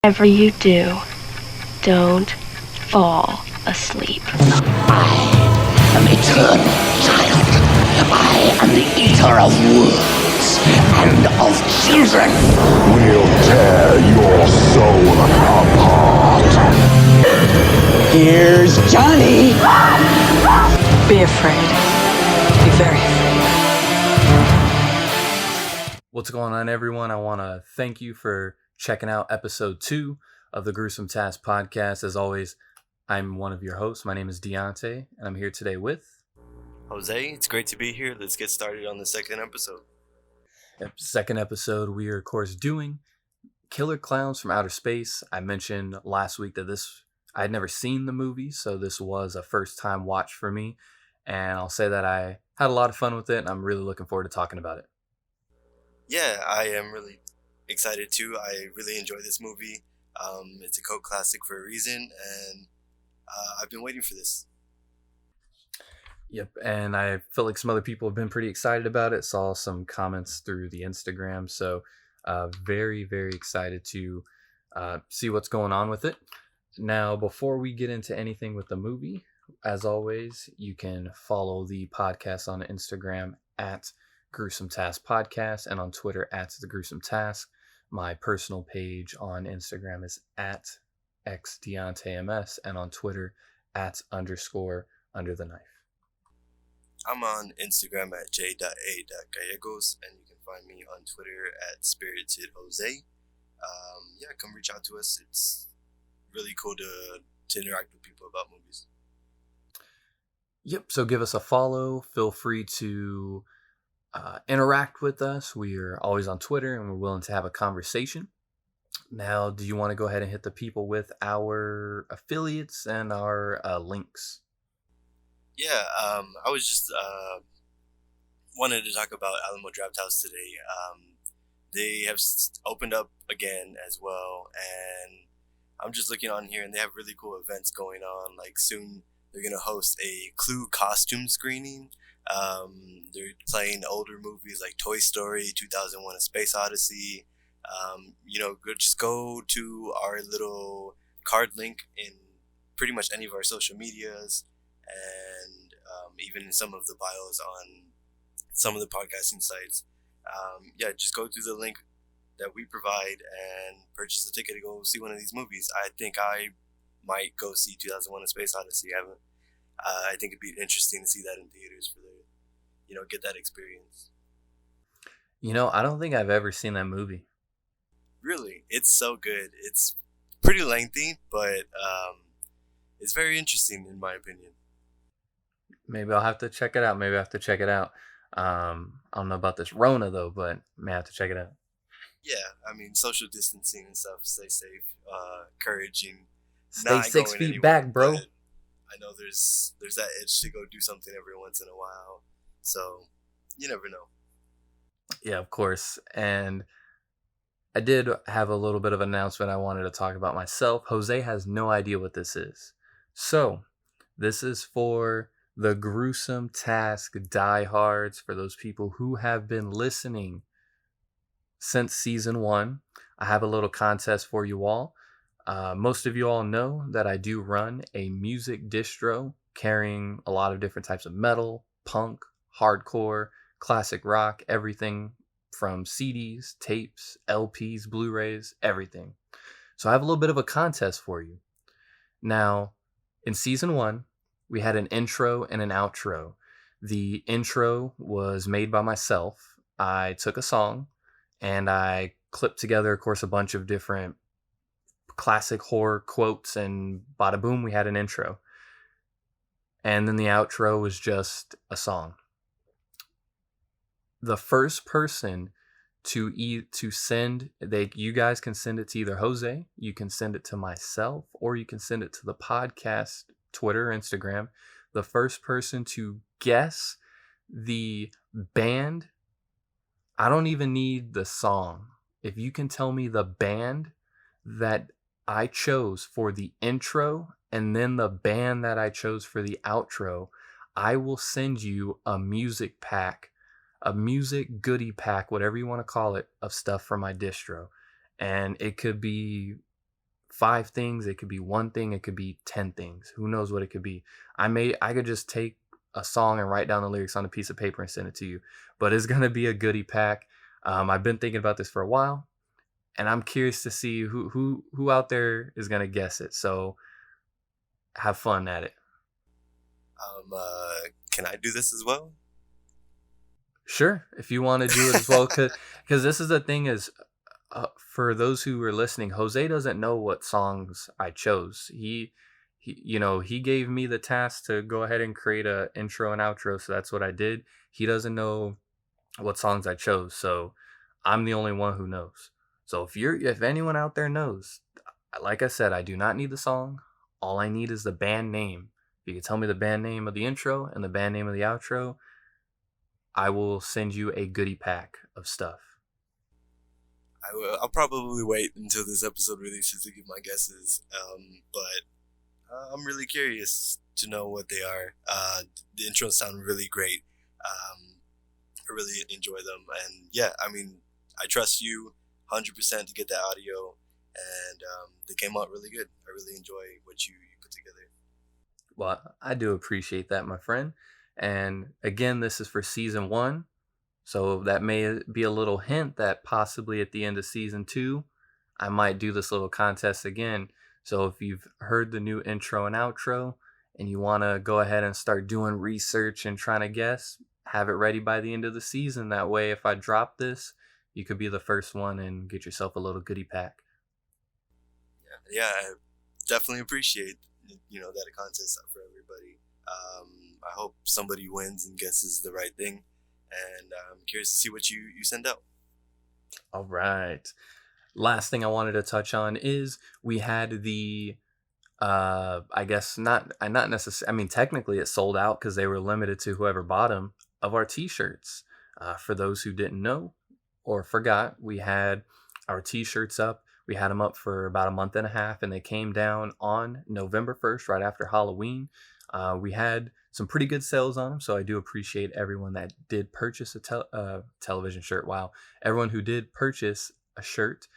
Whatever you do, don't fall asleep. I am eternal, child. I am the eater of worlds and of children. We'll tear your soul apart. Here's Johnny. Be afraid. Be very afraid. What's going on, everyone? I want to thank you for checking out episode 2 of the Gruesome Task podcast. As always, I'm one of your hosts. My name is Deonte, and I'm here today with Jose. It's great to be here. Let's get started on the second episode. Second episode. We are, of course, doing Klowns From Outer Space. I mentioned last week that I had never seen the movie, so this was a first-time watch for me, and I'll say that I had a lot of fun with it, and I'm really looking forward to talking about it. Yeah, I am really excited too. I really enjoy this movie. It's a cult classic for a reason, and I've been waiting for this. Yep, and I feel like some other people have been pretty excited about it. Saw some comments through the Instagram, so very, very excited to see what's going on with it. Now, before we get into anything with the movie, as always, you can follow the podcast on Instagram at Gruesome Task Podcast and on Twitter at The Gruesome Task. My personal page on Instagram is at xdeontems and on Twitter at _under the knife. I'm on Instagram at j.a.gallegos, and you can find me on Twitter at spiritedjose. Yeah, come reach out to us. It's really cool to interact with people about movies. Yep, so give us a follow. Feel free to interact with us. We are always on Twitter, and we're willing to have a conversation. Now, do you want to go ahead and hit the people with our affiliates and our links? Yeah, I was just wanted to talk about Alamo Drafthouse today. They have opened up again as well, and I'm just looking on here, and they have really cool events going on. Like soon, they're gonna host a Clue costume screening. They're playing older movies like Toy Story, 2001: A Space Odyssey. Just go to our little card link in pretty much any of our social medias, and even in some of the bios on some of the podcasting sites. Just go through the link that we provide and purchase a ticket to go see one of these movies. I think I might go see 2001: A Space Odyssey. I think it'd be interesting to see that in theaters for get that experience. I don't think I've ever seen that movie. Really? It's so good. It's pretty lengthy, but it's very interesting in my opinion. Maybe I'll have to check it out. I don't know about this Rona, though, but may have to check it out. Yeah, I mean, social distancing and stuff. Stay safe. Courage and stay 6 feet back, bro. I know there's that itch to go do something every once in a while. So, you never know. Yeah, of course. And I did have a little bit of an announcement I wanted to talk about myself. Jose has no idea what this is. So, this is for the Gruesome Task diehards, for those people who have been listening since season 1. I have a little contest for you all. Most of you all know that I do run a music distro carrying a lot of different types of metal, punk, hardcore, classic rock, everything from CDs, tapes, LPs, Blu-rays, everything. So I have a little bit of a contest for you. Now, in season 1, we had an intro and an outro. The intro was made by myself. I took a song and I clipped together, of course, a bunch of different classic horror quotes, and bada boom, we had an intro. And then the outro was just a song. The first person to send, you guys can send it to either Jose, you can send it to myself, or you can send it to the podcast Twitter, Instagram. The first person to guess the band, I don't even need the song. If you can tell me the band that I chose for the intro and then the band that I chose for the outro, I will send you a music pack, a music goodie pack, whatever you want to call it, of stuff from my distro. And it could be 5 things, it could be 1 thing, it could be 10 things. Who knows what it could be? I could just take a song and write down the lyrics on a piece of paper and send it to you. But it's gonna be a goodie pack. I've been thinking about this for a while, and I'm curious to see who out there is gonna guess it. So have fun at it. Can I do this as well? Sure, if you want to do it as well, because this is the thing is, for those who are listening, Jose doesn't know what songs I chose. He gave me the task to go ahead and create a intro and outro, so that's what I did. He doesn't know what songs I chose, so I'm the only one who knows. So if anyone out there knows, like I said, I do not need the song. All I need is the band name. If you can tell me the band name of the intro and the band name of the outro, I will send you a goodie pack of stuff. I'll probably wait until this episode releases to give my guesses, but I'm really curious to know what they are. The intros sound really great. I really enjoy them, and yeah, I mean, I trust you 100% to get that audio, and they came out really good. I really enjoy what you put together. Well, I do appreciate that, my friend. And again, this is for season 1. So that may be a little hint that possibly at the end of season 2, I might do this little contest again. So if you've heard the new intro and outro and you want to go ahead and start doing research and trying to guess, have it ready by the end of the season. That way, if I drop this, you could be the first one and get yourself a little goodie pack. Yeah, I definitely appreciate that a contest for everybody. I hope somebody wins and guesses the right thing, and I'm curious to see what you send out. All right. Last thing I wanted to touch on is we had the I guess not necessarily. I mean, technically it sold out because they were limited to whoever bought them, of our t-shirts. For those who didn't know or forgot, we had our t-shirts up. We had them up for about a month and a half, and they came down on November 1st, right after Halloween. We had some pretty good sales on them, so I do appreciate everyone that did purchase a television shirt. Wow. Everyone who did purchase a shirt,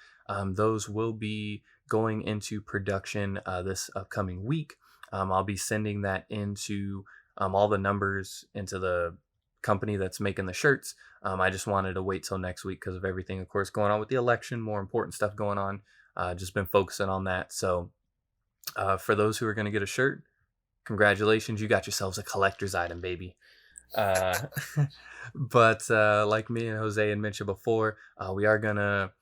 those will be going into production this upcoming week. I'll be sending that into all the numbers into the company that's making the shirts. I just wanted to wait till next week because of everything, of course, going on with the election, more important stuff going on. Just been focusing on that. So for those who are going to get a shirt, congratulations, you got yourselves a collector's item, baby. But like me and Jose had mentioned before, we are going to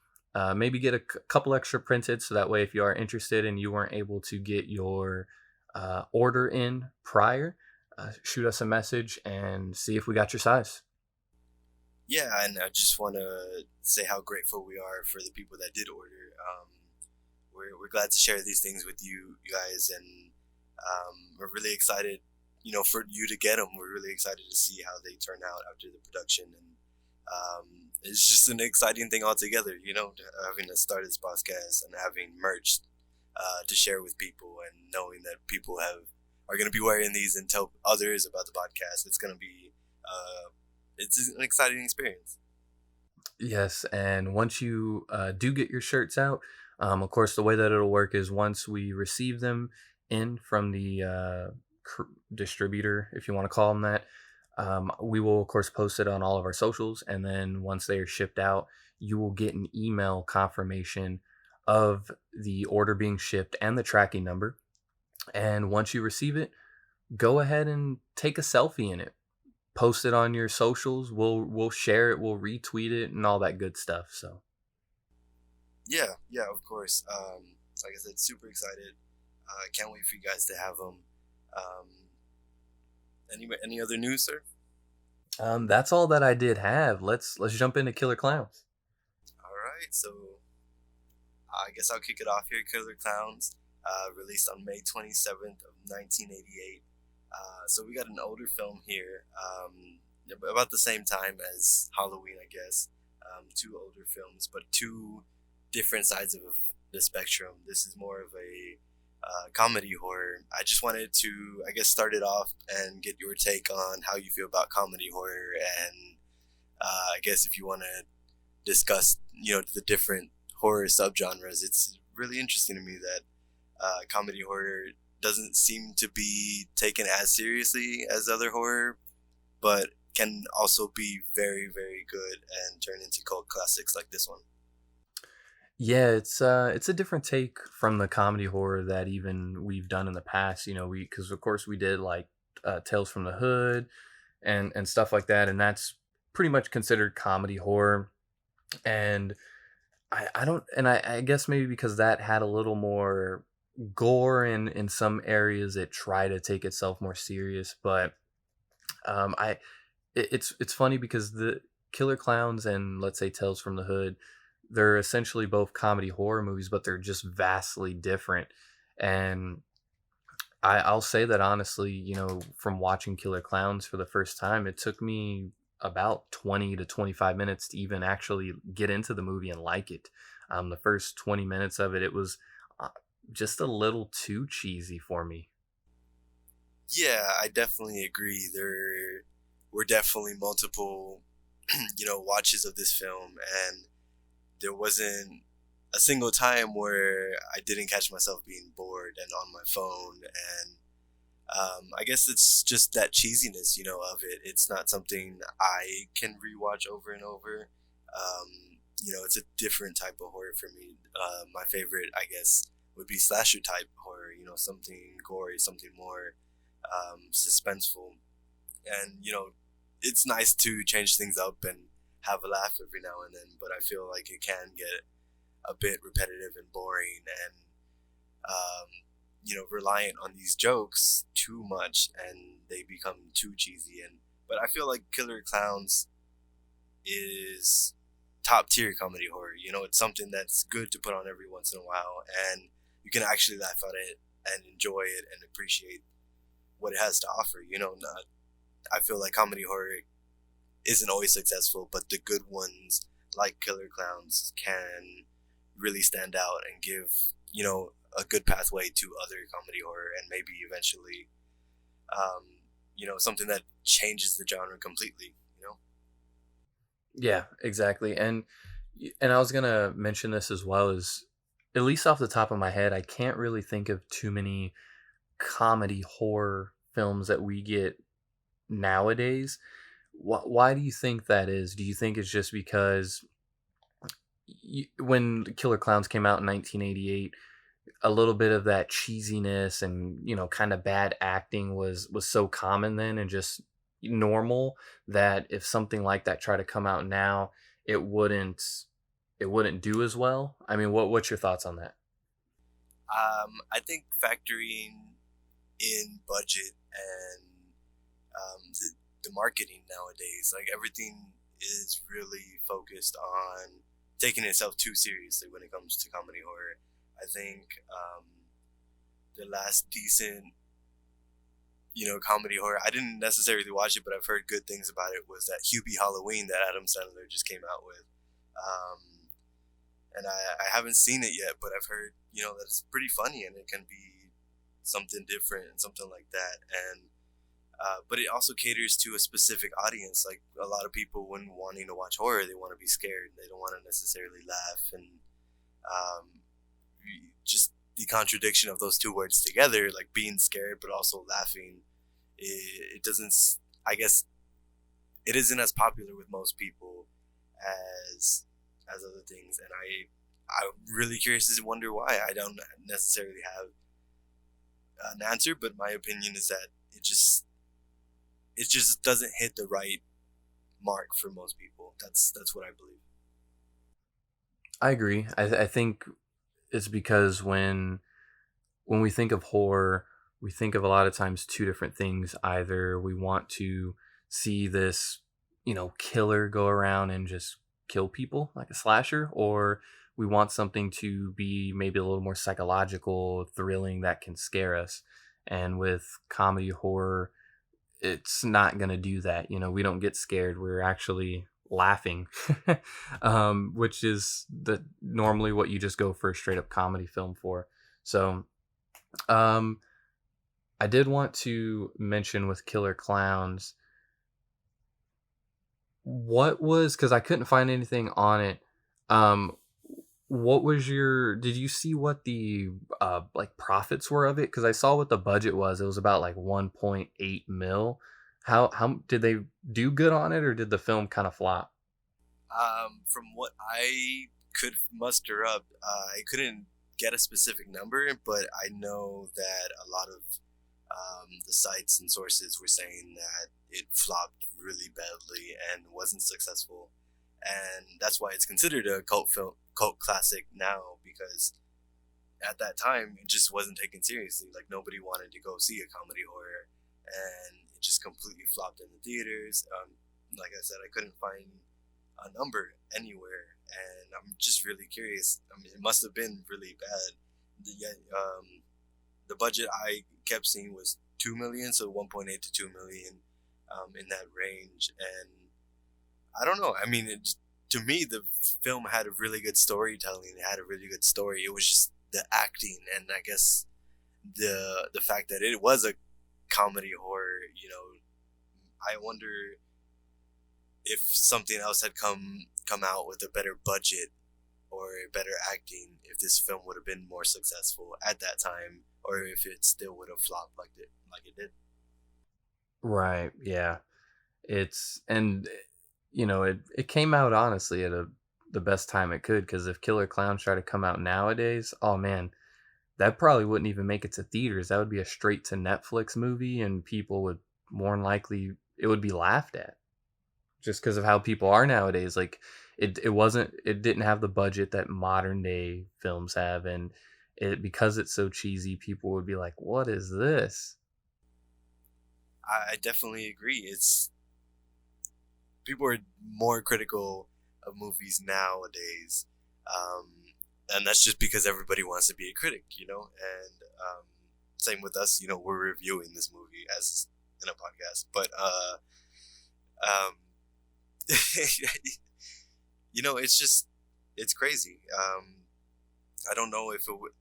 maybe get a couple extra printed, so that way if you are interested and you weren't able to get your order in prior, shoot us a message and see if we got your size. Yeah, and I just want to say how grateful we are for the people that did order. We're glad to share these things with you guys, and we're really excited, for you to get them. We're really excited to see how they turn out after the production, and it's just an exciting thing altogether, having to start this podcast and having merch to share with people, and knowing that people are going to be wearing these and tell others about the podcast. It's going to be it's an exciting experience. Yes, and once you do get your shirts out, of course, the way that it'll work is once we receive them in from the distributor, if you want to call them that, we will, of course, post it on all of our socials. And then once they are shipped out, you will get an email confirmation of the order being shipped and the tracking number. And once you receive it, go ahead and take a selfie in it. Post it on your socials. We'll share it. We'll retweet it and all that good stuff. So. Yeah, of course. Like I said, super excited. Can't wait for you guys to have them. Any other news, sir? That's all that I did have. Let's jump into Killer Klowns. All right, so I guess I'll kick it off here. Killer Klowns, released on May 27th of 1988. So we got an older film here, about the same time as Halloween, I guess. 2 older films, but 2 different sides of the spectrum. This is more of a comedy horror. I just wanted to, I guess, start it off and get your take on how you feel about comedy horror, and I guess if you want to discuss, the different horror subgenres, it's really interesting to me that comedy horror doesn't seem to be taken as seriously as other horror, but can also be very, very good and turn into cult classics like this one. Yeah, it's a different take from the comedy horror that even we've done in the past. You know, we because of course we did like Tales from the Hood and stuff like that, and that's pretty much considered comedy horror. And I don't, and I guess maybe because that had a little more gore and in some areas it tried to take itself more serious. But I it's funny because the Killer Clowns and let's say Tales from the Hood, they're essentially both comedy horror movies, but they're just vastly different. And I'll say that honestly, you know, from watching Killer Clowns for the first time, it took me about 20 to 25 minutes to even actually get into the movie and like it. The first 20 minutes of it, it was uh, just a little too cheesy for me. Yeah, I definitely agree. There were definitely multiple, watches of this film, and there wasn't a single time where I didn't catch myself being bored and on my phone. And I guess it's just that cheesiness, of it. It's not something I can rewatch over and over. It's a different type of horror for me. My favorite, I guess, would be slasher type horror. Something gory, something more suspenseful, and it's nice to change things up and have a laugh every now and then. But I feel like it can get a bit repetitive and boring, and reliant on these jokes too much, and they become too cheesy. And but I feel like Killer Clowns is top tier comedy horror. It's something that's good to put on every once in a while, and you can actually laugh at it and enjoy it and appreciate what it has to offer. Not I feel like comedy horror isn't always successful, but the good ones like Killer Clowns can really stand out and give a good pathway to other comedy horror, and maybe eventually something that changes the genre completely. Yeah, exactly. And I was gonna mention this as well as at least off the top of my head, I can't really think of too many comedy horror films that we get nowadays. Why do you think that is? Do you think it's just because when Killer Clowns came out in 1988, a little bit of that cheesiness and kind of bad acting was so common then and just normal that if something like that tried to come out now, it wouldn't do as well? I mean, what's your thoughts on that? I think factoring in budget and the marketing nowadays, like everything is really focused on taking itself too seriously when it comes to comedy horror. I think the last decent, comedy horror, I didn't necessarily watch it, but I've heard good things about it, was that Hubie Halloween that Adam Sandler just came out with. And I haven't seen it yet, but I've heard, that it's pretty funny and it can be something different and something like that. And but it also caters to a specific audience. Like a lot of people, when wanting to watch horror, they want to be scared. They don't want to necessarily laugh. And just the contradiction of those two words together, like being scared but also laughing, it doesn't. I guess it isn't as popular with most people as other things. And I'm really curious to wonder why. I don't necessarily have an answer, but my opinion is that it just doesn't hit the right mark for most people. That's what I believe. I agree. I think it's because when we think of horror, we think of a lot of times two different things. Either we want to see this, killer go around and just kill people like a slasher, or we want something to be maybe a little more psychological, thrilling, that can scare us. And with comedy horror, it's not going to do that. We don't get scared. We're actually laughing, which is normally what you just go for a straight up comedy film for. So, I did want to mention with Killer Clowns, what was, because I couldn't find anything on it. Um, what was your? Did you see what the like profits were of it? Because I saw what the budget was. It was about like 1.8 mil. How did they do good on it, or did the film kind of flop? From what I could muster up, I couldn't get a specific number, but I know that a lot of the sites and sources were saying that it flopped really badly and wasn't successful, and that's why it's considered a cult classic now, because at that time it just wasn't taken seriously. Like, nobody wanted to go see a comedy horror, and it just completely flopped in the theaters. Like I said, I couldn't find a number anywhere, and I'm just really curious. I mean, it must have been really bad. The budget I kept seeing was 2 million, so 1.8 to 2 million, in that range. And I don't know. I mean, to me, the film had a really good storytelling. It had a really good story. It was just the acting, and I guess the fact that it was a comedy horror. I wonder if something else had come out with a better budget or better acting, if this film would have been more successful at that time, or if it still would have flopped like it did. Right. Yeah. It's and it came out honestly at the best time it could, because if Killer Clowns tried to come out nowadays, oh man, that probably wouldn't even make it to theaters. That would be a straight to Netflix movie, and people would more than likely it would be laughed at, just because of how people are nowadays. Like it didn't have the budget that modern day films have, and because it's so cheesy, people would be like, "What is this?" I definitely agree. It's People are more critical of movies nowadays, um, and that's just because everybody wants to be a critic, And same with us, we're reviewing this movie as in a podcast, but um, it's crazy. I don't know if it would.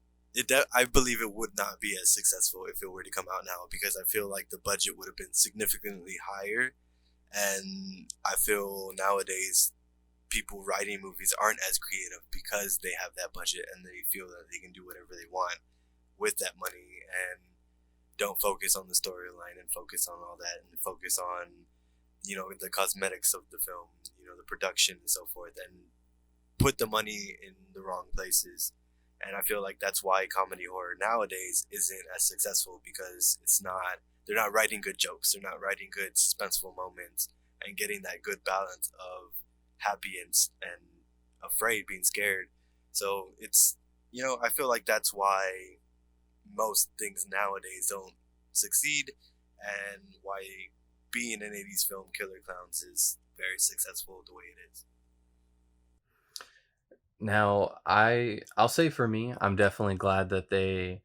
I believe it would not be as successful if it were to come out now, because I feel like the budget would have been significantly higher, and I feel nowadays people writing movies aren't as creative because they have that budget and they feel that they can do whatever they want with that money, and don't focus on the storyline and focus on all that, and focus on the cosmetics of the film, the production and so forth, and put the money in the wrong places. And I feel like that's why comedy horror nowadays isn't as successful, because they're not writing good jokes, they're not writing good suspenseful moments, and getting that good balance of happy and afraid, being scared. So I feel like that's why most things nowadays don't succeed, and why being an 80s film, Killer Clowns, is very successful the way it is. Now, I'll say for me, I'm definitely glad that they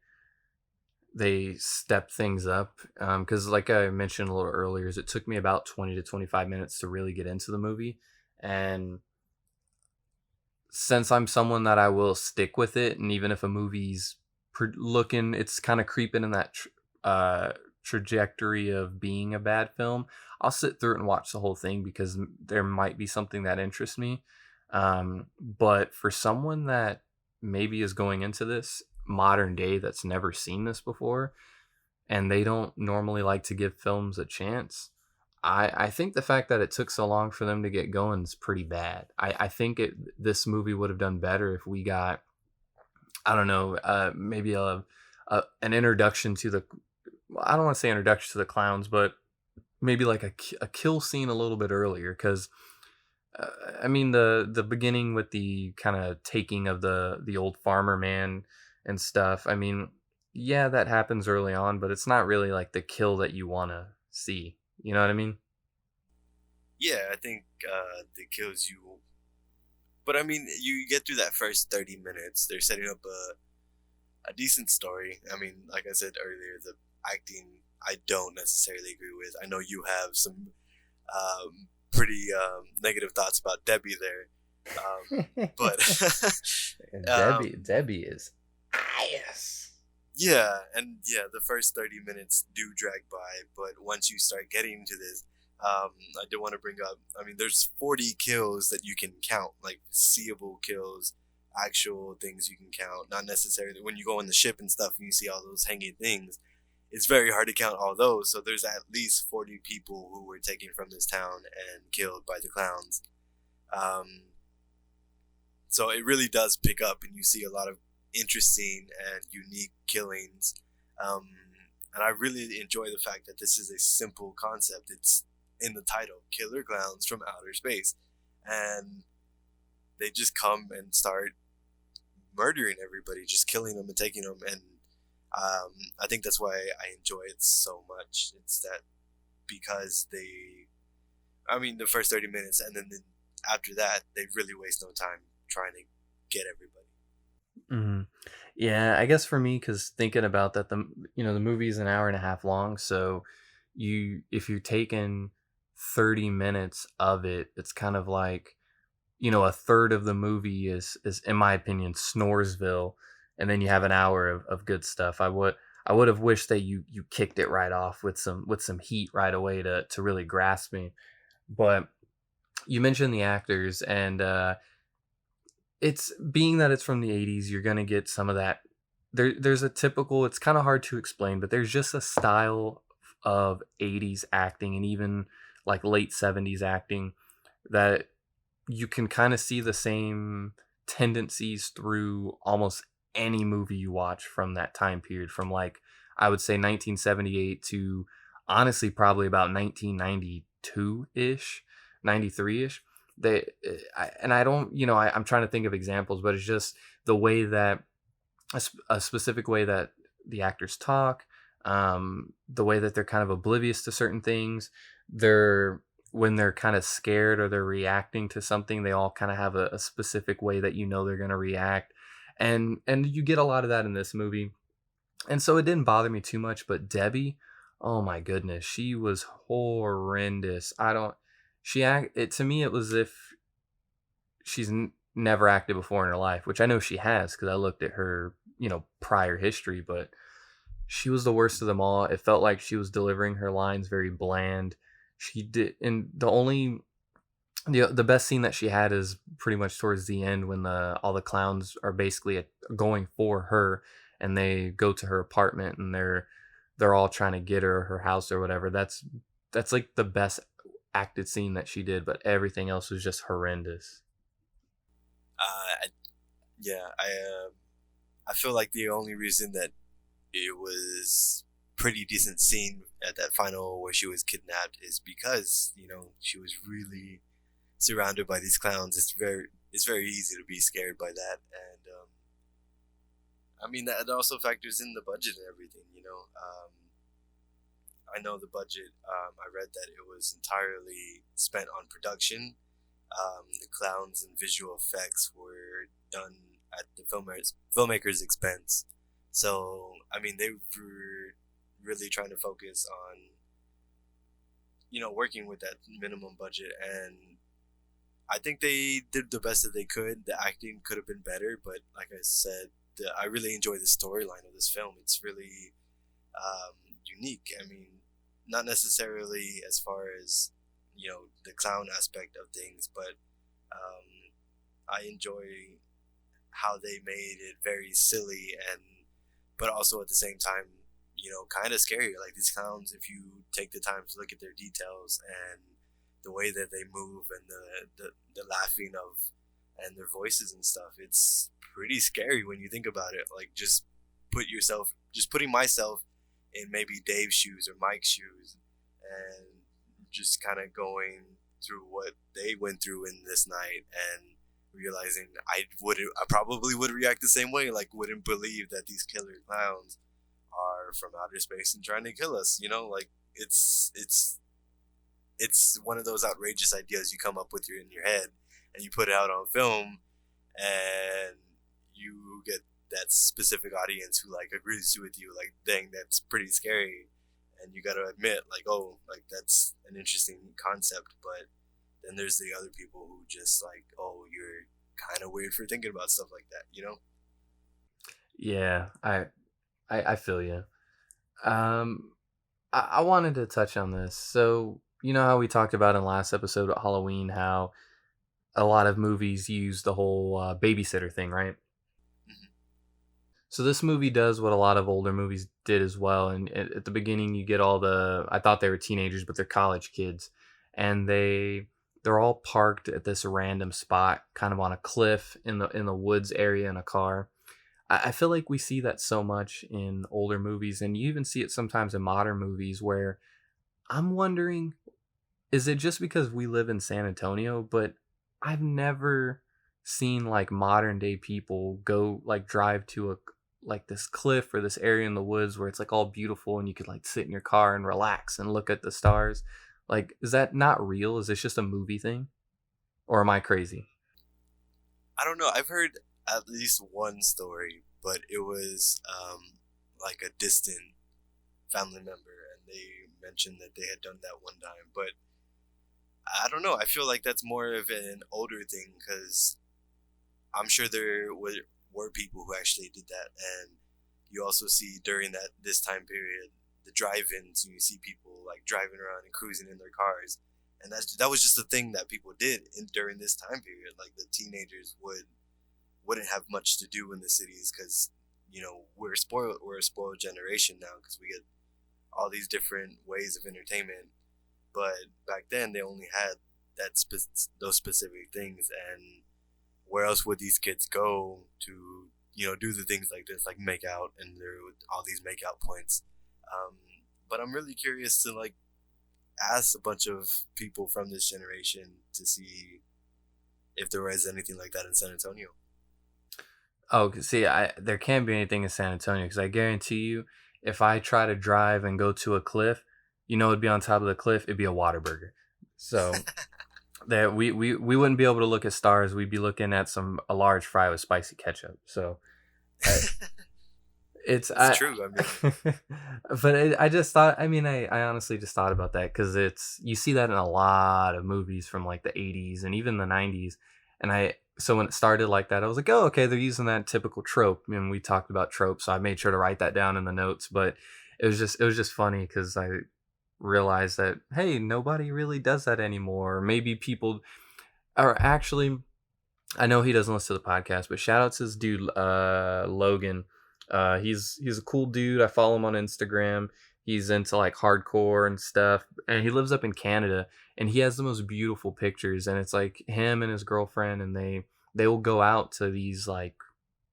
stepped things up, because like I mentioned a little earlier, it took me about 20 to 25 minutes to really get into the movie, and since I'm someone that I will stick with it, and even if a movie's it's kind of creeping in that trajectory of being a bad film, I'll sit through it and watch the whole thing, because there might be something that interests me. But for someone that maybe is going into this modern day, that's never seen this before, and they don't normally like to give films a chance, I think the fact that it took so long for them to get going is pretty bad. I think this movie would have done better if we got, I don't know, maybe an introduction to I don't want to say introduction to the clowns, but maybe like a kill scene a little bit earlier, because I mean the beginning with the kind of taking of the old farmer man and stuff. I mean, yeah, that happens early on, but it's not really like the kill that you want to see. You know what I mean? Yeah, I think the kills you. But I mean, you get through that first 30 minutes. They're setting up a decent story. I mean, like I said earlier, the acting I don't necessarily agree with. I know you have some pretty negative thoughts about Debbie there. But Debbie is ass. Yeah, and the first 30 minutes do drag by, but once you start getting to this, I do want to bring up, I mean, there's 40 kills that you can count, like seeable kills. actual things you can count. Not necessarily when you go on the ship and stuff and you see all those hanging things. It's very hard to count all those. So there's at least 40 people who were taken from this town and killed by the clowns. Um, so it really does pick up, and you see a lot of interesting and unique killings. Um, and I really enjoy the fact that this is a simple concept. It's in the title, Killer Clowns from Outer Space. And they just come and start murdering everybody, just killing them and taking them. And I think that's why I enjoy it so much. It's that because the first 30 minutes, and then after that, they really waste no time trying to get everybody. Hmm. Yeah, I guess for me, because thinking about that, the movie's an hour and a half long, so if you're taking 30 minutes of it, it's kind of like, a third of the movie is in my opinion Snoresville, and then you have an hour of good stuff. I would have wished that you kicked it right off with some heat right away to really grasp me. But you mentioned the actors, and it's being that it's from the 80s, you're gonna get some of that. There's a typical, it's kind of hard to explain, but there's just a style of 80s acting, and even like late 70s acting, that you can kind of see the same tendencies through almost any movie you watch from that time period, from like, I would say 1978 to honestly probably about 1992-ish, 93-ish. I don't, I'm trying to think of examples, but it's just the way that a specific way that the actors talk, the way that they're kind of oblivious to certain things. When they're kind of scared or they're reacting to something, they all kind of have a specific way that they're going to react. And you get a lot of that in this movie. And so it didn't bother me too much, but Debbie, oh my goodness, she was horrendous. To me, it was if she's never acted before in her life, which I know she has because I looked at her, prior history, but she was the worst of them all. It felt like she was delivering her lines very bland. She did, and the best scene that she had is pretty much towards the end when all the clowns are basically going for her, and they go to her apartment and they're all trying to get her house or whatever. That's like the best acted scene that she did, but everything else was just horrendous. I feel like the only reason that it was pretty decent scene at that final where she was kidnapped is because she was really surrounded by these clowns. It's very easy to be scared by that, and that also factors in the budget and everything. I know the budget. I read that it was entirely spent on production. The clowns and visual effects were done at the filmmaker's expense. So they were really trying to focus on working with that minimum budget, and I think they did the best that they could. The acting could have been better, but like I said, I really enjoy the storyline of this film. It's really unique. Not necessarily as far as the clown aspect of things, but I enjoy how they made it very silly, but also at the same time kind of scary. Like these clowns, if you take the time to look at their details and the way that they move and the laughing and their voices and stuff, it's pretty scary when you think about it. Like just putting myself in maybe Dave's shoes or Mike's shoes, and just kind of going through what they went through in this night, and realizing I probably would react the same way. Like, wouldn't believe that these killer clowns are from outer space and trying to kill us. Like it's one of those outrageous ideas you come up with in your head, and you put it out on film, and you get that specific audience who agrees with you. Like, dang, that's pretty scary, and you got to admit, that's an interesting concept. But then there's the other people who just oh, you're kind of weird for thinking about stuff like that. Yeah, I feel you. I wanted to touch on this. So, how we talked about in last episode at Halloween, how a lot of movies use the whole babysitter thing, right? Mhm. So this movie does what a lot of older movies did as well. And at the beginning, you get all the, I thought they were teenagers, but they're college kids, and they're all parked at this random spot, kind of on a cliff in the woods area in a car. I feel like we see that so much in older movies, and you even see it sometimes in modern movies where I'm wondering, is it just because we live in San Antonio? But I've never seen like modern day people go like drive to a like this cliff or this area in the woods where it's like all beautiful and you could like sit in your car and relax and look at the stars. Like, is that not real? Is this just a movie thing? Or am I crazy? I don't know. I've heard at least one story, but it was like a distant family member, and they mentioned that they had done that one time. But I don't know. I feel like that's more of an older thing because I'm sure were people who actually did that, and you also see during this time period the drive-ins. And you see people like driving around and cruising in their cars, and that was just a thing that people did during this time period. Like the teenagers wouldn't have much to do in the cities because we're spoiled. We're a spoiled generation now because we get all these different ways of entertainment. But back then they only had those specific things, and where else would these kids go to do the things like this, like make out, and there were all these make out points. um, but I'm really curious to like ask a bunch of people from this generation to see if there was anything like that in San Antonio. Oh, see, there can't be anything in San Antonio because I guarantee you, if I try to drive and go to a cliff, it'd be on top of the cliff. It'd be a Whataburger. So that we wouldn't be able to look at stars. We'd be looking at a large fry with spicy ketchup. So I, it's True. I mean, but I just thought. I mean, I honestly just thought about that because you see that in a lot of movies from like the '80s and even the '90s, and so when it started like that, I was like, oh, okay, they're using that typical trope. And we talked about tropes, so I made sure to write that down in the notes. But it was just funny because I realized that, hey, nobody really does that anymore. Or maybe people are actually, I know he doesn't listen to the podcast, but shout out to this dude, Logan. He's a cool dude. I follow him on Instagram. He's into like hardcore and stuff, and he lives up in Canada. And he has the most beautiful pictures. And it's like him and his girlfriend, and they will go out to these like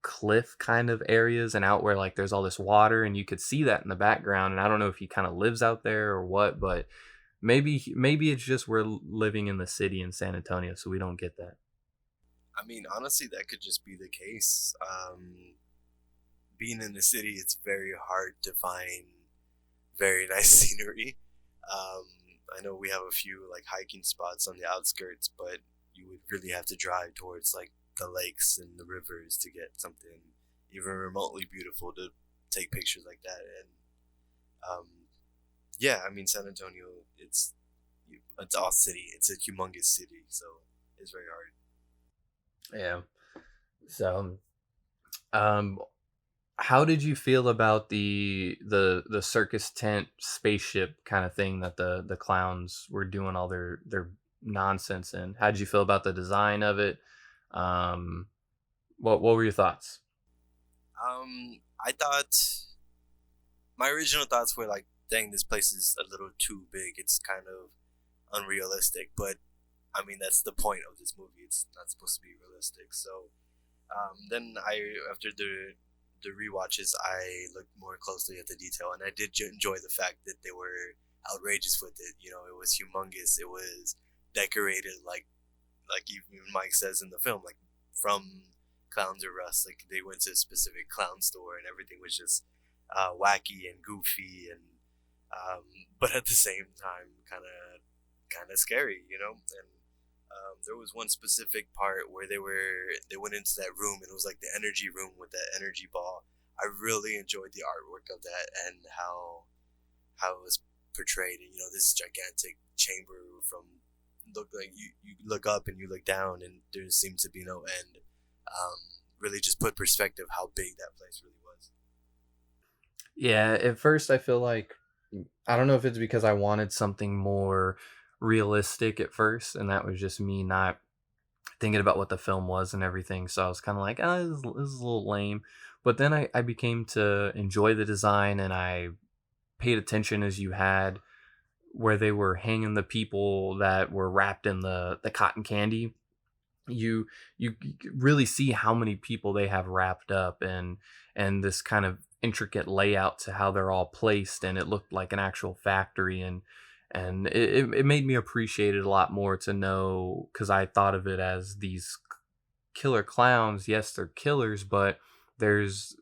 cliff kind of areas and out where like there's all this water, and you could see that in the background. And I don't know if he kind of lives out there or what, but maybe it's just we're living in the city in San Antonio, so we don't get that. I mean, honestly, that could just be the case. Being in the city, it's very hard to find very nice scenery. Um, I know we have a few like hiking spots on the outskirts, but you would really have to drive towards like the lakes and the rivers to get something even remotely beautiful to take pictures like that. And um, yeah, I mean, San Antonio, it's all city. It's a humongous city, so it's very hard. Yeah. So, um, how did you feel about the circus tent spaceship kind of thing that the clowns were doing all their nonsense in? How did you feel about the design of it? Um, what were your thoughts? I thought my original thoughts were like, dang, this place is a little too big. It's kind of unrealistic, but I mean that's the point of this movie. It's not supposed to be realistic. So then after the rewatches, I looked more closely at the detail, and I did enjoy the fact that they were outrageous with it. It was humongous. It was decorated like even Mike says in the film, like from Clowns or Us. Like they went to a specific clown store, and everything was just wacky and goofy, and but at the same time, kind of scary, And there was one specific part where they went into that room, and it was like the energy room with that energy ball. I really enjoyed the artwork of that and how it was portrayed. And, this gigantic chamber look like you look up and you look down, and there seems to be no end. Really just put perspective how big that place really was. Yeah, at first I feel like, I don't know if it's because I wanted something more realistic at first, and that was just me not thinking about what the film was and everything. So I was kind of like, oh, this is a little lame. But then I became to enjoy the design, and I paid attention as you had where they were hanging the people that were wrapped in the cotton candy. You really see how many people they have wrapped up, and this kind of intricate layout to how they're all placed, and it looked like an actual factory, and it made me appreciate it a lot more to know, because I thought of it as these killer clowns. Yes, they're killers, but there's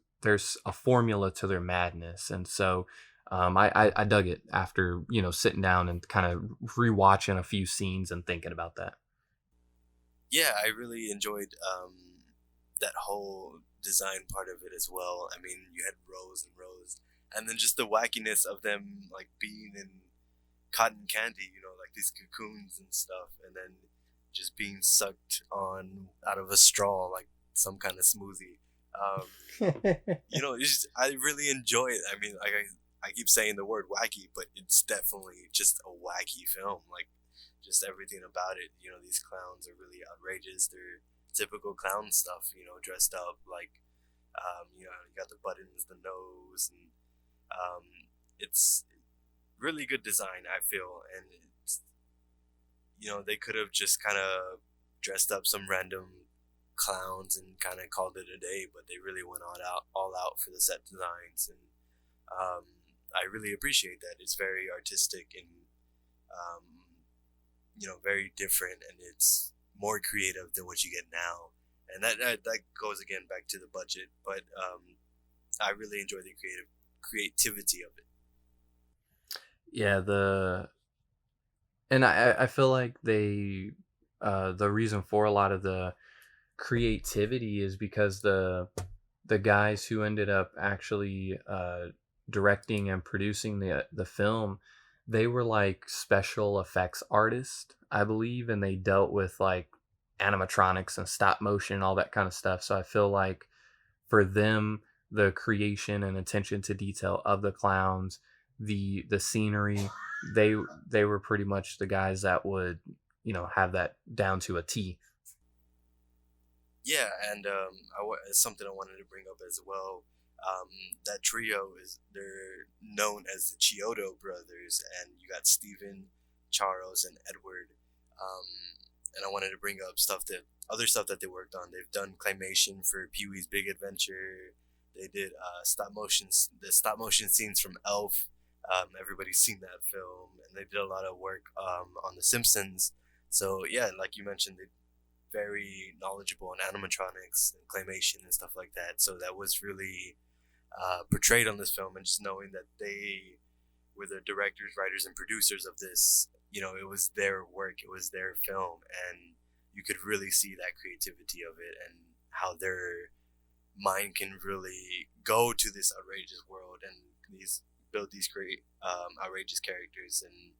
a formula to their madness, and so I dug it after sitting down and kind of rewatching a few scenes and thinking about that. Yeah, I really enjoyed that whole design part of it as well. I mean, you had rows and rows, and then just the wackiness of them like being in cotton candy, like these cocoons and stuff, and then just being sucked on out of a straw like some kind of smoothie. I really enjoy it. I mean, like I keep saying the word wacky, but it's definitely just a wacky film. Like, just everything about it. These clowns are really outrageous. They're typical clown stuff, dressed up like, you got the buttons, the nose, and it's really good design, I feel. And it's, they could have just kind of dressed up some random clowns and kind of called it a day, but they really went all out for the set designs, and I really appreciate that. It's very artistic and very different, and it's more creative than what you get now. And that goes again back to the budget, but I really enjoy the creativity of it. Yeah, and I feel like the reason for a lot of the creativity is because the guys who ended up actually directing and producing the film, they were like special effects artists, I believe, and they dealt with like animatronics and stop motion and all that kind of stuff. So I feel like for them, the creation and attention to detail of the clowns, the scenery, they were pretty much the guys that would have that down to a T. Yeah, and something I wanted to bring up as well. That trio they're known as the Chiodo brothers, and you got Steven, Charles, and Edward. And I wanted to bring up other stuff that they worked on. They've done claymation for Pee-wee's Big Adventure. They did the stop motion scenes from Elf. Everybody's seen that film, and they did a lot of work on The Simpsons. So yeah, like you mentioned, they're very knowledgeable in animatronics and claymation and stuff like that. So that was really portrayed on this film, and just knowing that they were the directors, writers, and producers of this, it was their work, it was their film, and you could really see that creativity of it and how their mind can really go to this outrageous world and build these great outrageous characters and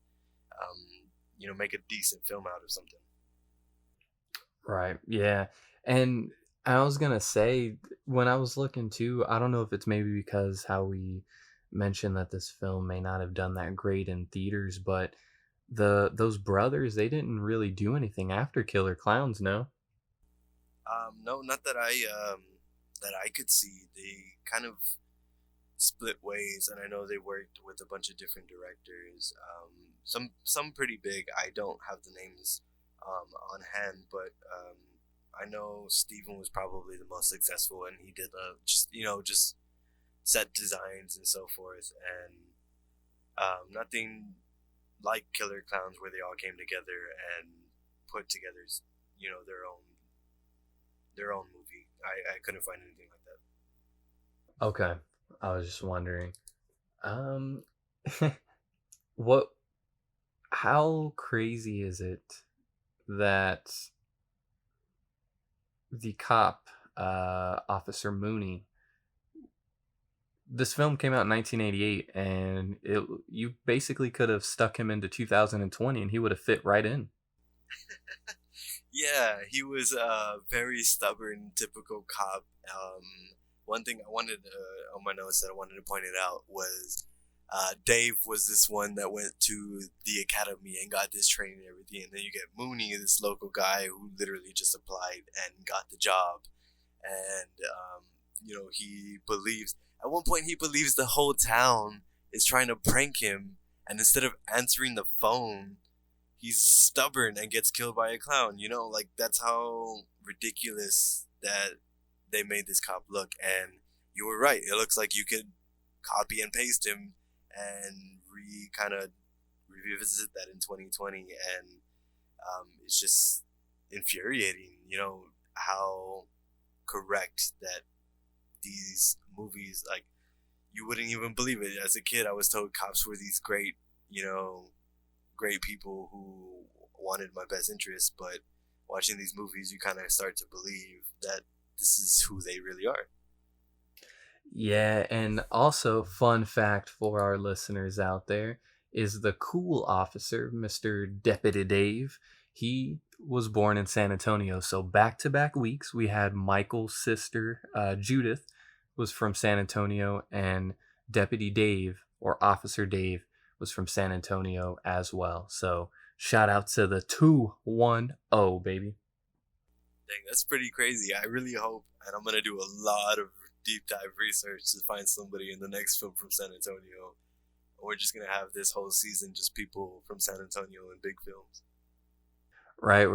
make a decent film out of something. Right. Yeah. And I was gonna say, when I was looking too, I don't know if it's maybe because how we mentioned that this film may not have done that great in theaters, but those brothers, they didn't really do anything after Killer Clowns, no? No, not that I could see. They kind of split ways, and I know they worked with a bunch of different directors. Some pretty big. I don't have the names on hand, but I know Steven was probably the most successful, and he did just set designs and so forth, and nothing like Killer Clowns where they all came together and put together their own movie. I couldn't find anything like that. Okay. I was just wondering. How crazy is it that the cop, Officer Mooney, this film came out in 1988, and you basically could have stuck him into 2020 and he would have fit right in. Yeah, he was a very stubborn, typical cop. One thing I wanted on my notes that I wanted to point it out was Dave was this one that went to the academy and got this training and everything. And then you get Mooney, this local guy who literally just applied and got the job. And, he believes, at one point, he believes the whole town is trying to prank him. And instead of answering the phone, he's stubborn and gets killed by a clown. That's how ridiculous that they made this cop look. And you were right. It looks like you could copy and paste him and kind of revisit that in 2020, and it's just infuriating, how correct that these movies, like, you wouldn't even believe it. As a kid, I was told cops were these great, great people who wanted my best interest, but watching these movies, you kind of start to believe that this is who they really are. Yeah, and also, fun fact for our listeners out there is the cool officer, Mr. Deputy Dave. He was born in San Antonio. So back-to-back weeks, we had Michael's sister, Judith, was from San Antonio, and Deputy Dave, or Officer Dave, was from San Antonio as well. So shout out to the 210, baby. Dang, that's pretty crazy. I really hope, and I'm going to do a lot of deep dive research to find somebody in the next film from San Antonio. We're just gonna have this whole season just people from San Antonio in big films. Right,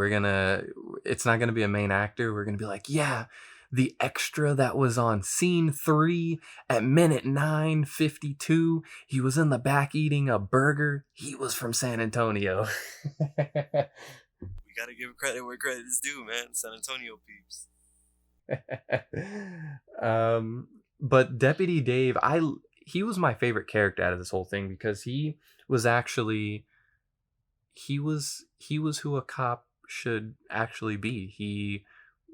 it's not gonna be a main actor. We're gonna be like, yeah, the extra that was on scene 3 at minute 9:52, he was in the back eating a burger. He was from San Antonio. We gotta give credit where credit is due, man. San Antonio peeps. But Deputy Dave, he was my favorite character out of this whole thing, because he was who a cop should actually be. He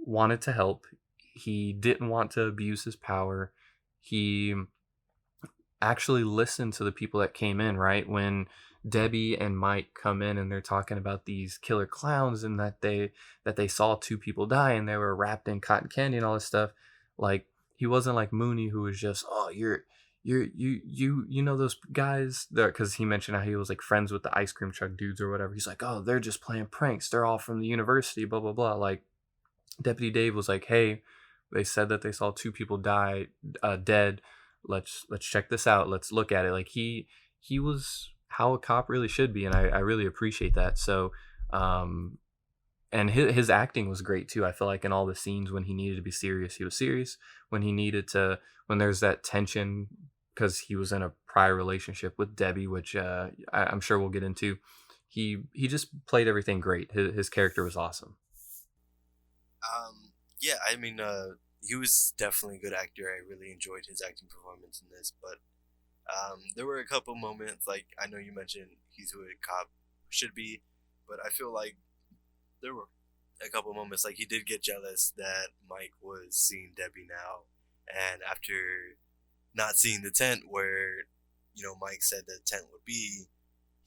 wanted to help. He didn't want to abuse his power. He actually listened to the people that came in, right? When Debbie and Mike come in and they're talking about these killer clowns, and that they saw 2 people die and they were wrapped in cotton candy and all this stuff. Like, he wasn't like Mooney, who was just, oh, you those guys there, because he mentioned how he was like friends with the ice cream truck dudes or whatever. He's like, oh, they're just playing pranks. They're all from the university, blah blah blah. Like, Deputy Dave was like, hey, they said that they saw 2 people die, dead. Let's check this out. Let's look at it. Like, he was how a cop really should be, and I really appreciate that. So, and his acting was great too. I feel like in all the scenes when he needed to be serious, he was serious. When he needed to, when there's that tension, because he was in a prior relationship with Debbie, which I'm sure we'll get into, he just played everything great. His character was awesome. Yeah, I mean, he was definitely a good actor. I really enjoyed his acting performance in this, but there were a couple moments, like, I know you mentioned he's who a cop should be, but I feel like there were a couple moments, like, he did get jealous that Mike was seeing Debbie now, and after not seeing the tent where, Mike said the tent would be,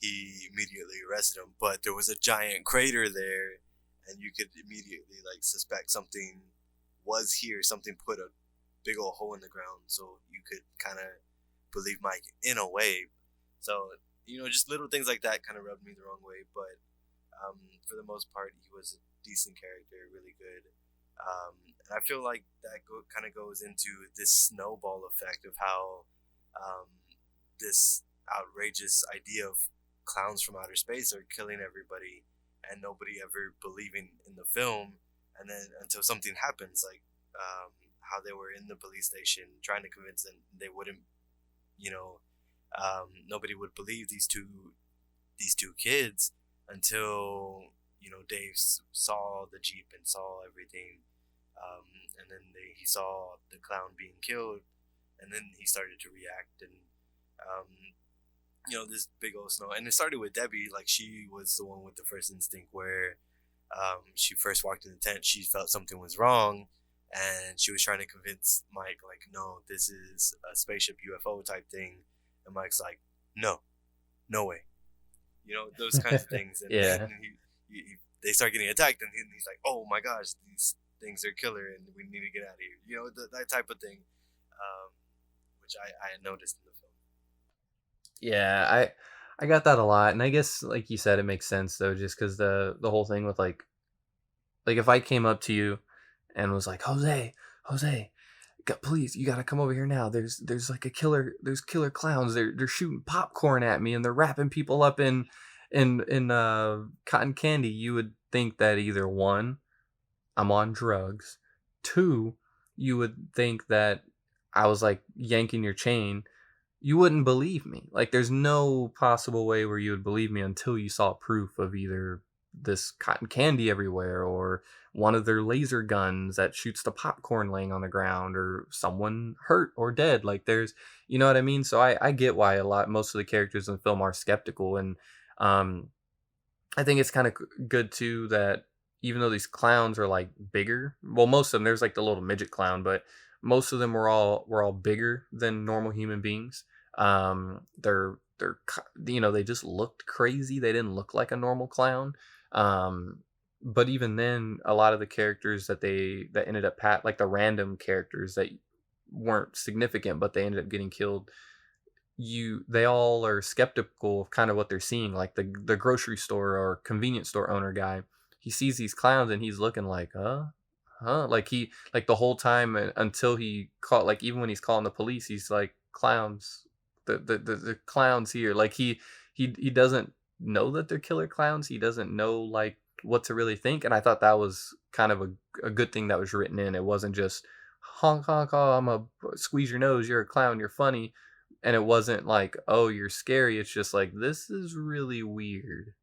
he immediately arrested him, but there was a giant crater there, and you could immediately, like, suspect something was here, something put a big old hole in the ground, so you could kind of believe Mike in a way. So, just little things like that kind of rubbed me the wrong way, but for the most part, he was a decent character, really good. And I feel like that kind of goes into this snowball effect of how this outrageous idea of clowns from outer space are killing everybody, and nobody ever believing in the film, and then until something happens, like how they were in the police station trying to convince them they wouldn't, nobody would believe these two kids until Dave saw the Jeep and saw everything, and then he saw the clown being killed, and then he started to react, and this big old snow. And it started with Debbie. Like, she was the one with the first instinct where she first walked in the tent, she felt something was wrong, and she was trying to convince Mike, like, no, this is a spaceship UFO type thing. And Mike's like, no way. Those kinds of things. And Yeah. then they start getting attacked, and he's like, oh my gosh, these things are killer, and we need to get out of here. That type of thing, which I had noticed in the film. Yeah, I got that a lot, and I guess like you said, it makes sense though, just because the whole thing with like if I came up to you and was like, Jose, please, you gotta come over here now. There's like there's killer clowns. They're shooting popcorn at me and they're wrapping people up in cotton candy. You would think that either one, I'm on drugs. Two, you would think that I was like yanking your chain. You wouldn't believe me. Like, there's no possible way where you would believe me until you saw proof of either this cotton candy everywhere or one of their laser guns that shoots the popcorn laying on the ground or someone hurt or dead. Like, you know what I mean? So I get why most of the characters in the film are skeptical. And um, I think it's kind of good too that even though these clowns are like bigger, well, most of them, there's like the little midget clown, but most of them were all bigger than normal human beings. They just looked crazy. They didn't look like a normal clown. Um, but even then, a lot of the characters that ended up like the random characters that weren't significant, but they ended up getting killed, they all are skeptical of kind of what they're seeing. Like the grocery store or convenience store owner guy, he sees these clowns and he's looking like, like like the whole time until he caught, like even when he's calling the police, he's like, clowns, the clowns here. Like he doesn't know that they're killer clowns. He doesn't know like what to really think. And I thought that was kind of a good thing that was written in. It wasn't just honk honk, oh, I'm a squeeze your nose, you're a clown, you're funny. And it wasn't like, oh, you're scary. It's just like, this is really weird.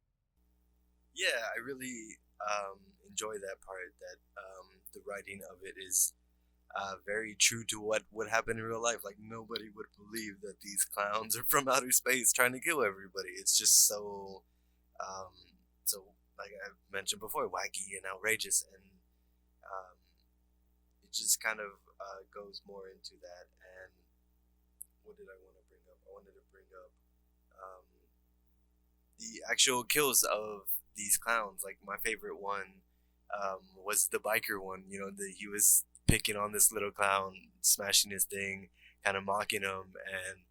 Yeah, I really enjoy that part. That the writing of it is very true to what would happen in real life. Like nobody would believe that these clowns are from outer space trying to kill everybody. It's just um, so like I mentioned before, wacky and outrageous, and um, it just kind of goes more into that. And what did I want to bring up? I wanted to bring up um, the actual kills of these clowns. Like my favorite one was the biker one. You know, he was picking on this little clown, smashing his thing, kind of mocking him, and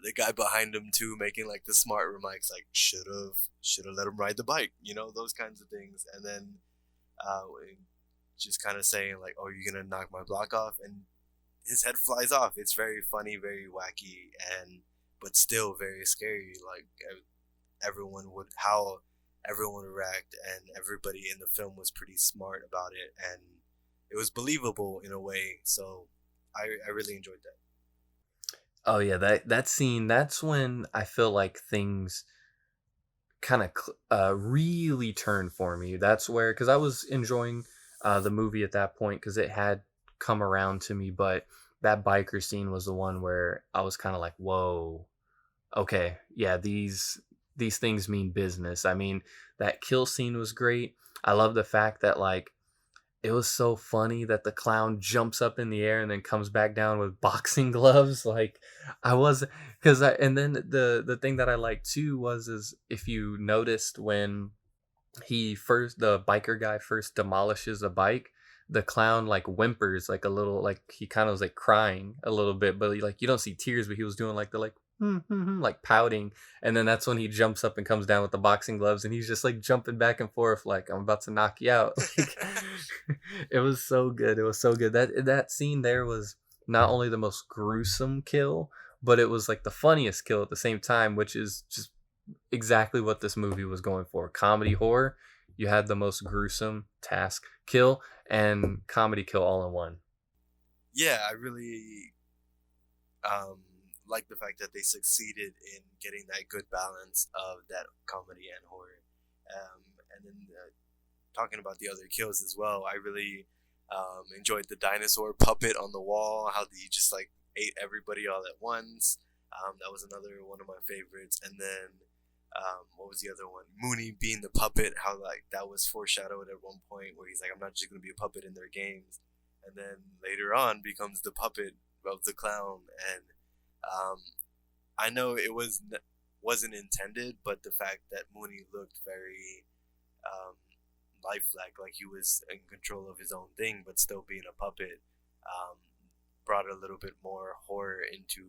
the guy behind him too, making like the smart remarks, like should have let him ride the bike. You know, those kinds of things, and then uh, just kind of saying like, "Oh, you're gonna knock my block off," and his head flies off. It's very funny, very wacky, and but still very scary. Like how everyone would react, and everybody in the film was pretty smart about it, and it was believable in a way. So I really enjoyed that. Oh yeah, that scene. That's when I feel like things kind of really turned for me. That's where, because I was enjoying the movie at that point because it had come around to me, but that biker scene was the one where I was kind of like, whoa, okay, yeah, these things mean business. I mean, that kill scene was great. I love the fact that like it was so funny that the clown jumps up in the air and then comes back down with boxing gloves. Like I was, and then the thing that I liked too is if you noticed when the biker guy first demolishes a bike, the clown like whimpers like a little, like he kind of was like crying a little bit, but like you don't see tears, but he was doing like the like like pouting. And then that's when he jumps up and comes down with the boxing gloves and he's just like jumping back and forth like, I'm about to knock you out. Like it was so good. It was so good. That scene there was not only the most gruesome kill, but it was like the funniest kill at the same time, which is just exactly what this movie was going for. Comedy horror. You had the most gruesome task kill and comedy kill all in one. Yeah, I really um, like the fact that they succeeded in getting that good balance of that comedy and horror. And then talking about the other kills as well, I really enjoyed the dinosaur puppet on the wall, how he just like ate everybody all at once. That was another one of my favorites. And then what was the other one? Mooney being the puppet, how like that was foreshadowed at one point where he's like, I'm not just gonna be a puppet in their games, and then later on becomes the puppet of the clown. And um, I know it wasn't intended, but the fact that Mooney looked very um, lifelike, like he was in control of his own thing, but still being a puppet, um, brought a little bit more horror into,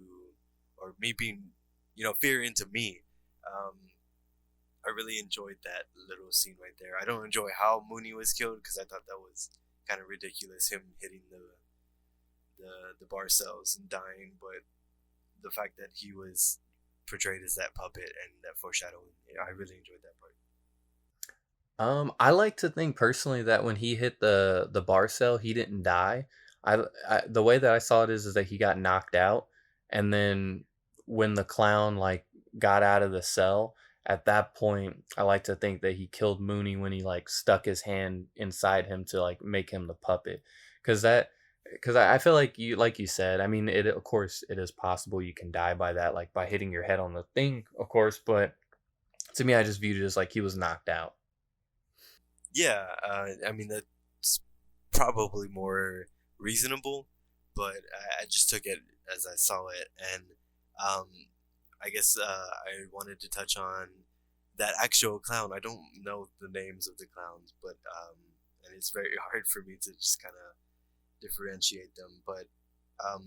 or me being fear into me. Um, I really enjoyed that little scene right there. I don't enjoy how Mooney was killed because I thought that was kind of ridiculous, him hitting the bar cells and dying. But the fact that he was portrayed as that puppet and that foreshadowing, I really enjoyed that part. I like to think personally that when he hit the bar cell, he didn't die. The way that I saw it is that he got knocked out, and then when the clown like got out of the cell, at that point, I like to think that he killed Mooney when he like stuck his hand inside him to like make him the puppet, because I feel like you said, I mean, it of course it is possible you can die by that, like by hitting your head on the thing, of course, but to me, I just viewed it as like he was knocked out. Yeah, I mean that's probably more reasonable, but I just took it as I saw it, and um, I guess I wanted to touch on that actual clown. I don't know the names of the clowns, but and it's very hard for me to just kind of differentiate them. But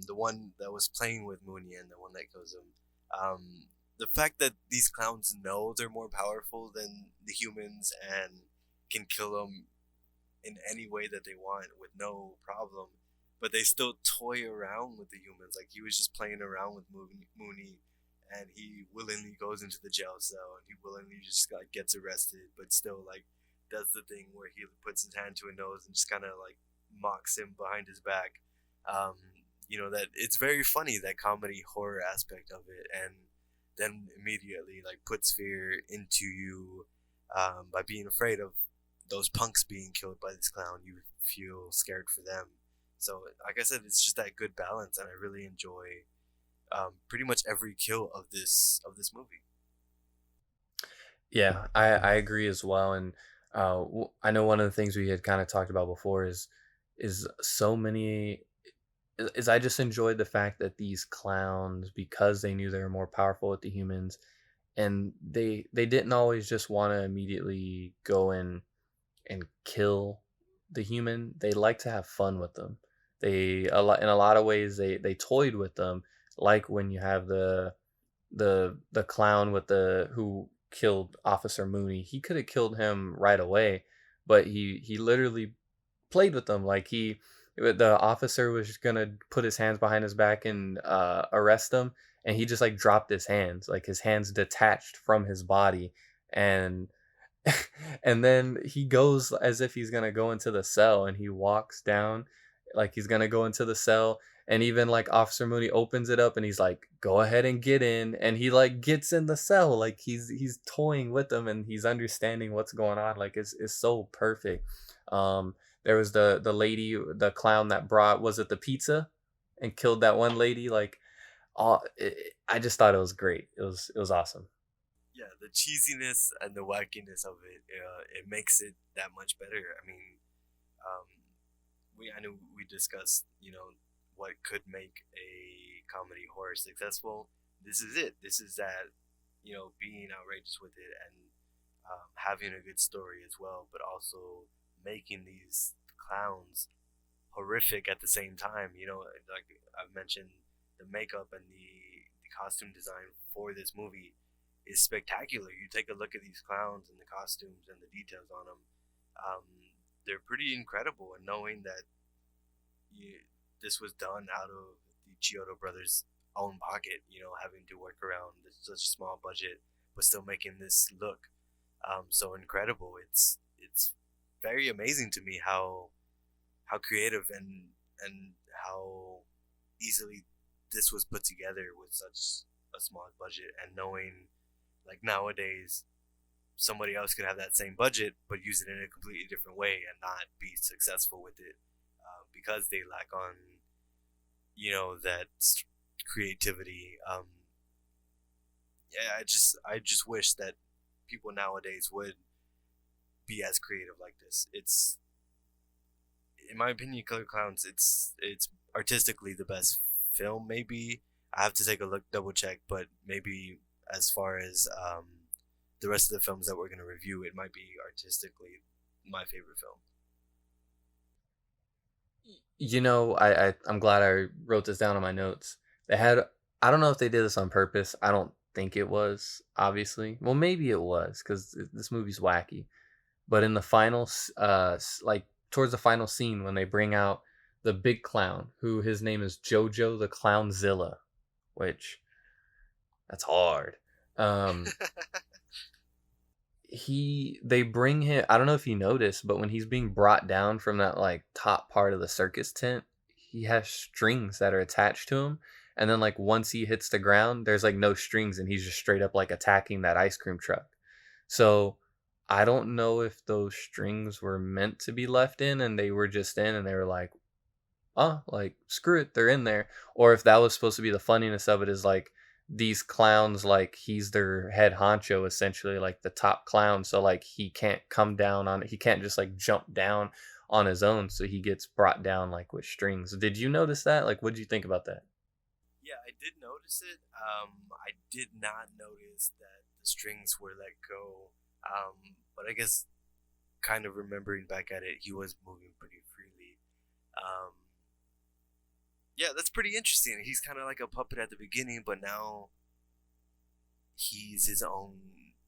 the one that was playing with Mooney and the one that kills him, the fact that these clowns know they're more powerful than the humans and can kill them in any way that they want with no problem, but they still toy around with the humans. Like he was just playing around with Mooney, and he willingly goes into the jail cell, and he willingly just like gets arrested, but still like does the thing where he puts his hand to his nose and just kind of like mocks him behind his back. Um, that it's very funny, that comedy horror aspect of it, and then immediately like puts fear into you by being afraid of those punks being killed by this clown. You feel scared for them. So, like I said, it's just that good balance, and I really enjoy pretty much every kill of this movie. Yeah, I agree as well, and I know one of the things we had kind of talked about before is so many is I just enjoyed the fact that these clowns, because they knew they were more powerful with the humans, and they didn't always just want to immediately go and kill the human. They like to have fun with them. In a lot of ways they toyed with them, like when you have the clown with the who killed Officer Mooney. He could have killed him right away, but he literally played with them. Like the officer was gonna put his hands behind his back and arrest him, and he just like dropped his hands, like his hands detached from his body, and and then he goes as if he's gonna go into the cell, and he walks down like he's gonna go into the cell, and even like Officer Mooney opens it up and he's like, go ahead and get in, and he like gets in the cell, like he's toying with them and he's understanding what's going on. Like it's so perfect. There was the lady, the clown that brought, was it the pizza and killed that one lady, like I just thought it was great. It was awesome. Yeah, the cheesiness and the wackiness of it makes it that much better. I mean, um, I know we discussed, what could make a comedy horror successful. This is it. This is that, being outrageous with it, and having a good story as well, but also making these clowns horrific at the same time. Like I've mentioned, the makeup and the costume design for this movie is spectacular. You take a look at these clowns and the costumes and the details on them, um, they're pretty incredible. And knowing that this was done out of the Chiodo brothers' own pocket, having to work around such a small budget, but still making this look so incredible. It's very amazing to me how creative and how easily this was put together with such a small budget, and knowing like nowadays somebody else could have that same budget but use it in a completely different way and not be successful with it because they lack on that creativity. Yeah, I just wish that people nowadays would be as creative like this. It's, in my opinion, Killer Clowns, it's artistically the best film. Maybe I have to take a look, double check, but maybe as far as the rest of the films that we're gonna review, it might be artistically my favorite film. I'm glad I wrote this down on my notes. They had, I don't know if they did this on purpose. I don't think it was, obviously. Well, maybe it was, because this movie's wacky. But in the final, like towards the final scene, when they bring out the big clown, who his name is Jojo the Clownzilla, which that's hard. Um, they bring him. I don't know if you noticed, but when he's being brought down from that like top part of the circus tent, he has strings that are attached to him. And then like once he hits the ground, there's like no strings, and he's just straight up like attacking that ice cream truck. So I don't know if those strings were meant to be left in and they were just in and they were like, oh, like screw it, they're in there. Or if that was supposed to be the funniness of it, is like these clowns, like he's their head honcho, essentially like the top clown. So like he can't come down on it. He can't just like jump down on his own. So he gets brought down like with strings. Did you notice that? Like, what did you think about that? Yeah, I did notice it. I did not notice that the strings were let go. But I guess kind of remembering back at it, he was moving pretty freely. Um, yeah, that's pretty interesting. He's kind of like a puppet at the beginning, but now he's his own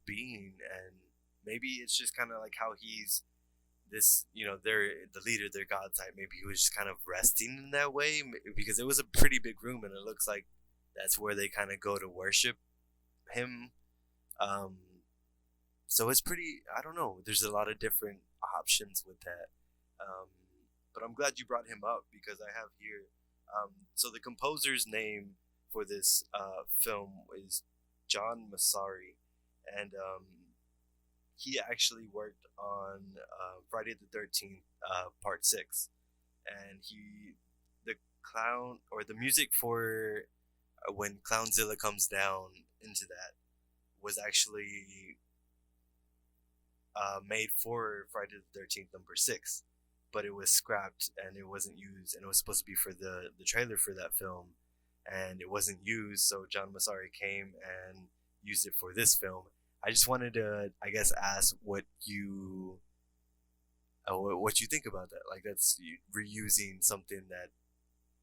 being, and maybe it's just kind of like how he's this, they're the leader, their god type. Maybe he was just kind of resting in that way, because it was a pretty big room, and it looks like that's where they kind of go to worship him. So it's pretty, I don't know, there's a lot of different options with that. But I'm glad you brought him up, because I have here, so the composer's name for this film is John Massari, and he actually worked on Friday the 13th, Part 6, and the music for when Clownzilla comes down into that was actually made for Friday the 13th number 6, but it was scrapped and it wasn't used, and it was supposed to be for the trailer for that film, and it wasn't used, so John Massari came and used it for this film. I just wanted to, I guess, ask what you think about that. Like, that's reusing something that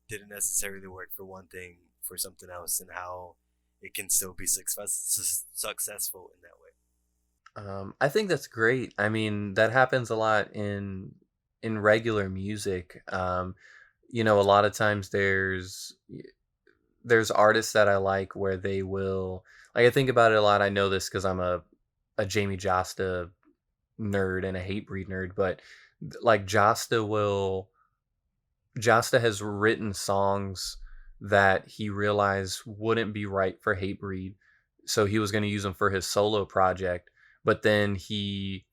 didn't necessarily work for one thing for something else, and how it can still be successful in that way. I think that's great. I mean, that happens a lot in regular music. A lot of times there's artists that I like where they will, like, I think about it a lot. I know this because I'm a Jamie Josta nerd and a Hatebreed nerd, but like Josta has written songs that he realized wouldn't be right for Hatebreed, so he was going to use them for his solo project. But then he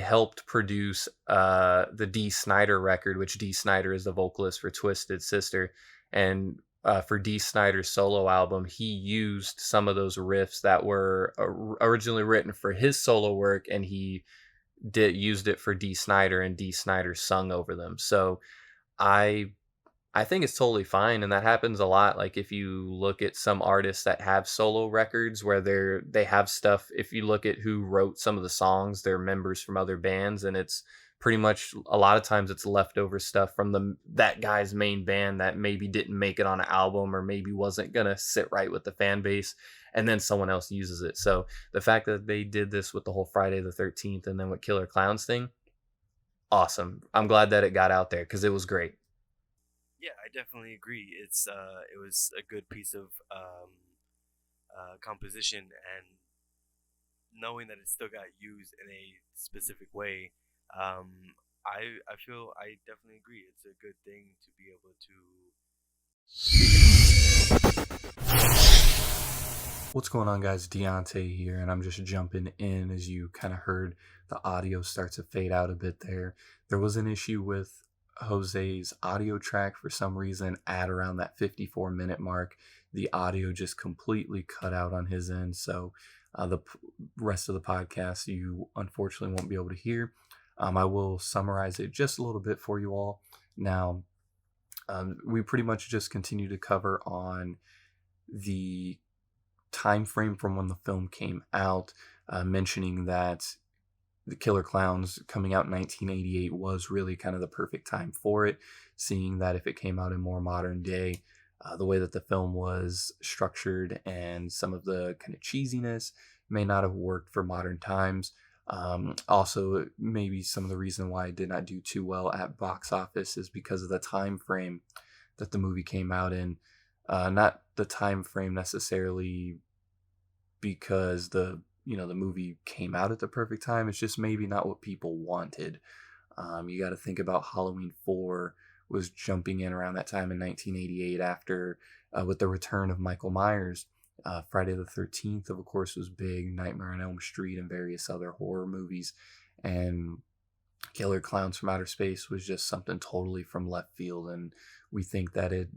helped produce the Dee Snider record, which Dee Snider is the vocalist for Twisted Sister, and for Dee Snider's solo album, he used some of those riffs that were originally written for his solo work, and he used it for Dee Snider, and Dee Snider sung over them. So I think it's totally fine, and that happens a lot. Like, if you look at some artists that have solo records where they have stuff, if you look at who wrote some of the songs, they're members from other bands, and it's pretty much, a lot of times it's leftover stuff from that guy's main band that maybe didn't make it on an album, or maybe wasn't gonna sit right with the fan base, and then someone else uses it. So the fact that they did this with the whole Friday the 13th and then with Killer Clowns thing, awesome. I'm glad that it got out there, because it was great. Yeah, I definitely agree. It was a good piece of composition, and knowing that it still got used in a specific way, I feel I definitely agree. It's a good thing to be able to. What's going on, guys? Deonte here, and I'm just jumping in. As you kind of heard, the audio starts to fade out a bit there. There was an issue with Jose's audio track. For some reason, at around that 54-minute mark, the audio just completely cut out on his end. So the rest of the podcast you unfortunately won't be able to hear. I will summarize it just a little bit for you all. Now, we pretty much just continue to cover on the time frame from when the film came out, mentioning that the Killer Klowns coming out in 1988 was really kind of the perfect time for it, seeing that if it came out in more modern day, The way that the film was structured and some of the kind of cheesiness may not have worked for modern times. Also, maybe some of the reason why it did not do too well at box office is because of the time frame that the movie came out in. Not the time frame necessarily because the movie came out at the perfect time. It's just maybe not what people wanted. You got to think about Halloween 4 was jumping in around that time in 1988 after with the return of Michael Myers. Friday the 13th, of course, was big. Nightmare on Elm Street and various other horror movies. And Killer Klowns from Outer Space was just something totally from left field. And we think that it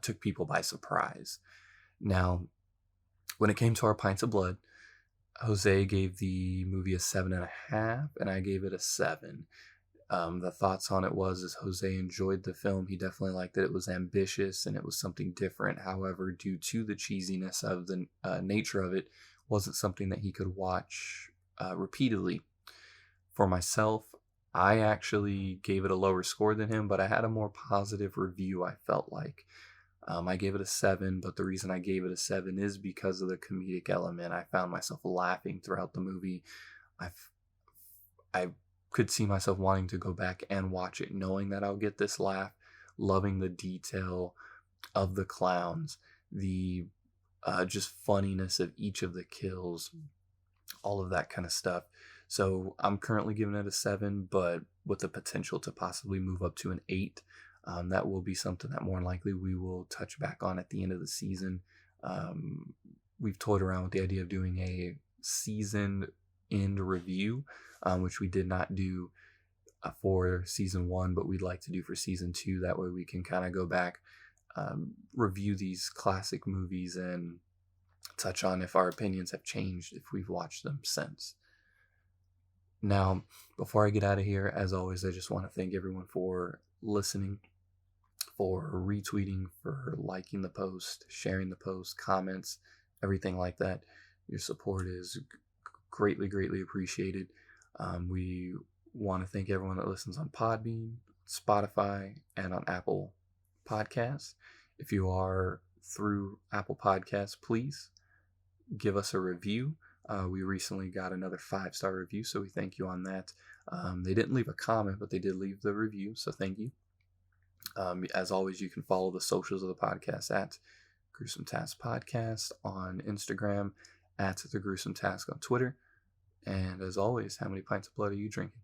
took people by surprise. Now, when it came to our Pints of Blood, Jose gave the movie a 7.5, and I gave it a 7. The thoughts on it is Jose enjoyed the film. He definitely liked that it was ambitious and it was something different. However, due to the cheesiness of the nature of it, wasn't something that he could watch repeatedly. For myself, I actually gave it a lower score than him, but I had a more positive review, I felt like. I gave it a 7, but the reason I gave it a 7 is because of the comedic element. I found myself laughing throughout the movie. I could see myself wanting to go back and watch it, knowing that I'll get this laugh, loving the detail of the clowns, the just funniness of each of the kills, all of that kind of stuff. So I'm currently giving it a 7, but with the potential to possibly move up to an 8. That will be something that more than likely we will touch back on at the end of the season. We've toyed around with the idea of doing a season end review, which we did not do for season 1, but we'd like to do for season 2. That way we can kind of go back, review these classic movies and touch on if our opinions have changed, if we've watched them since. Now, before I get out of here, as always, I just want to thank everyone for listening, for retweeting, for liking the post, sharing the post, comments, everything like that. Your support is greatly, greatly appreciated. We want to thank everyone that listens on Podbean, Spotify, and on Apple Podcasts. If you are through Apple Podcasts, please give us a review. We recently got another 5-star review, so we thank you on that. They didn't leave a comment, but they did leave the review, so thank you. As always, you can follow the socials of the podcast at Gruesome Task Podcast on Instagram, at The Gruesome Task on Twitter. And as always, how many pints of blood are you drinking?